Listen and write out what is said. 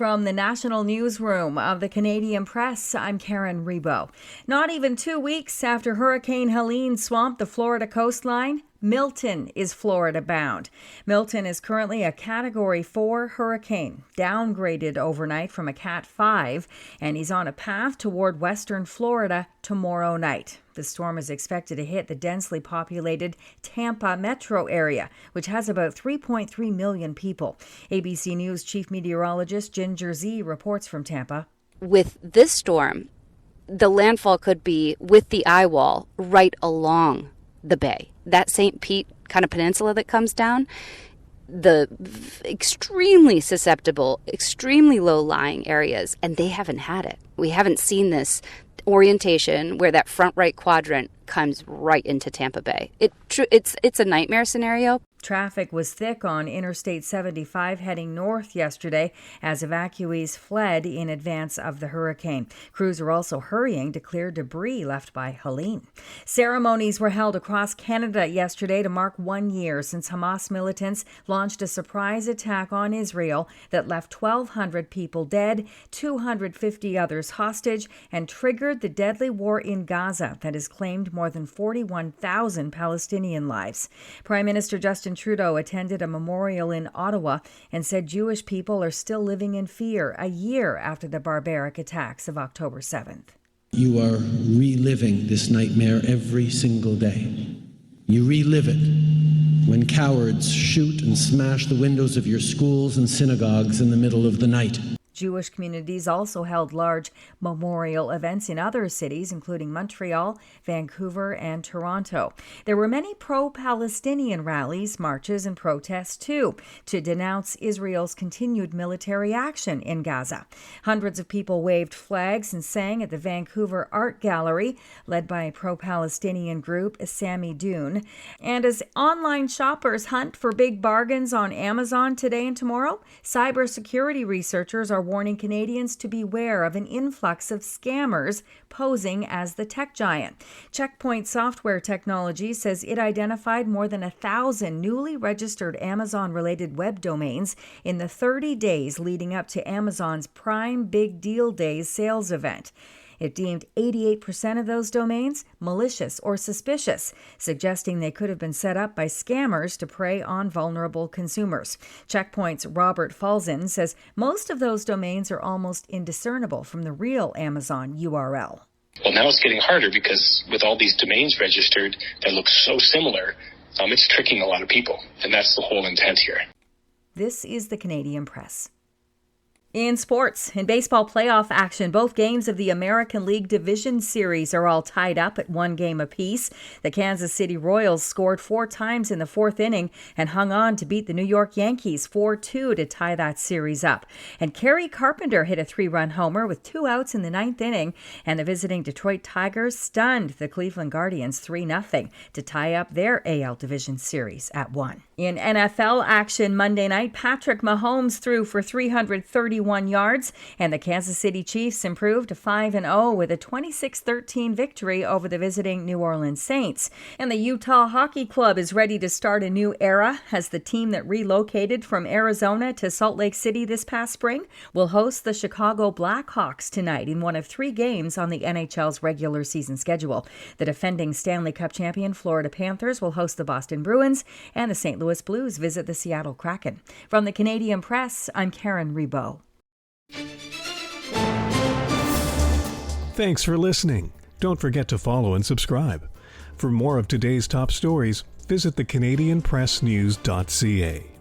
From the National Newsroom of the Canadian Press, I'm Karen Rebo. Not even 2 weeks after Hurricane Helene swamped the Florida coastline, Milton is Florida-bound. Milton is currently a Category 4 hurricane, downgraded overnight from a Cat 5, and he's on a path toward western Florida tomorrow night. The storm is expected to hit the densely populated Tampa metro area, which has about 3.3 million people. ABC News chief meteorologist Ginger Z reports from Tampa. With this storm, the landfall could be with the eye wall right along the bay. That St. Pete kind of peninsula that comes down, the extremely susceptible, extremely low-lying areas, and they haven't had it. We haven't seen this orientation where that front right quadrant comes right into Tampa Bay. It's a nightmare scenario. Traffic was thick on Interstate 75 heading north yesterday as evacuees fled in advance of the hurricane. Crews are also hurrying to clear debris left by Helene. Ceremonies were held across Canada yesterday to mark 1 year since Hamas militants launched a surprise attack on Israel that left 1,200 people dead, 250 others hostage, and triggered the deadly war in Gaza that has claimed more than 41,000 Palestinian lives. Prime Minister Justin Trudeau attended a memorial in Ottawa and said Jewish people are still living in fear a year after the barbaric attacks of October 7th. You are reliving this nightmare every single day. You relive it when cowards shoot and smash the windows of your schools and synagogues in the middle of the night. Jewish communities also held large memorial events in other cities, including Montreal, Vancouver, and Toronto. There were many pro-Palestinian rallies, marches, and protests, too, to denounce Israel's continued military action in Gaza. Hundreds of people waved flags and sang at the Vancouver Art Gallery, led by a pro-Palestinian group, Sami Dune. And as online shoppers hunt for big bargains on Amazon today and tomorrow, cybersecurity researchers are warning Canadians to beware of an influx of scammers posing as the tech giant. Checkpoint Software Technology says it identified more than 1,000 newly registered Amazon-related web domains in the 30 days leading up to Amazon's Prime Big Deal Days sales event. It deemed 88% of those domains malicious or suspicious, suggesting they could have been set up by scammers to prey on vulnerable consumers. Checkpoint's Robert Falzin says most of those domains are almost indiscernible from the real Amazon URL. Well, now it's getting harder because with all these domains registered that look so similar, it's tricking a lot of people, and that's the whole intent here. This is the Canadian Press. In sports, in baseball playoff action, both games of the American League Division Series are all tied up at 1 game apiece. The Kansas City Royals scored 4 times in the 4th inning and hung on to beat the New York Yankees 4-2 to tie that series up. And Kerry Carpenter hit a 3-run homer with 2 outs in the 9th inning, and the visiting Detroit Tigers stunned the Cleveland Guardians 3-0 to tie up their AL Division Series at 1. In NFL action Monday night, Patrick Mahomes threw for 331 yards, and the Kansas City Chiefs improved to 5-0 with a 26-13 victory over the visiting New Orleans Saints. And the Utah Hockey Club is ready to start a new era as the team that relocated from Arizona to Salt Lake City this past spring will host the Chicago Blackhawks tonight in one of 3 games on the NHL's regular season schedule. The defending Stanley Cup champion Florida Panthers will host the Boston Bruins, and the St. Louis Blues visit the Seattle Kraken. From the Canadian Press, I'm Karen Rebo. Thanks for listening. Don't forget to follow and subscribe. For more of today's top stories, visit thecanadianpressnews.ca.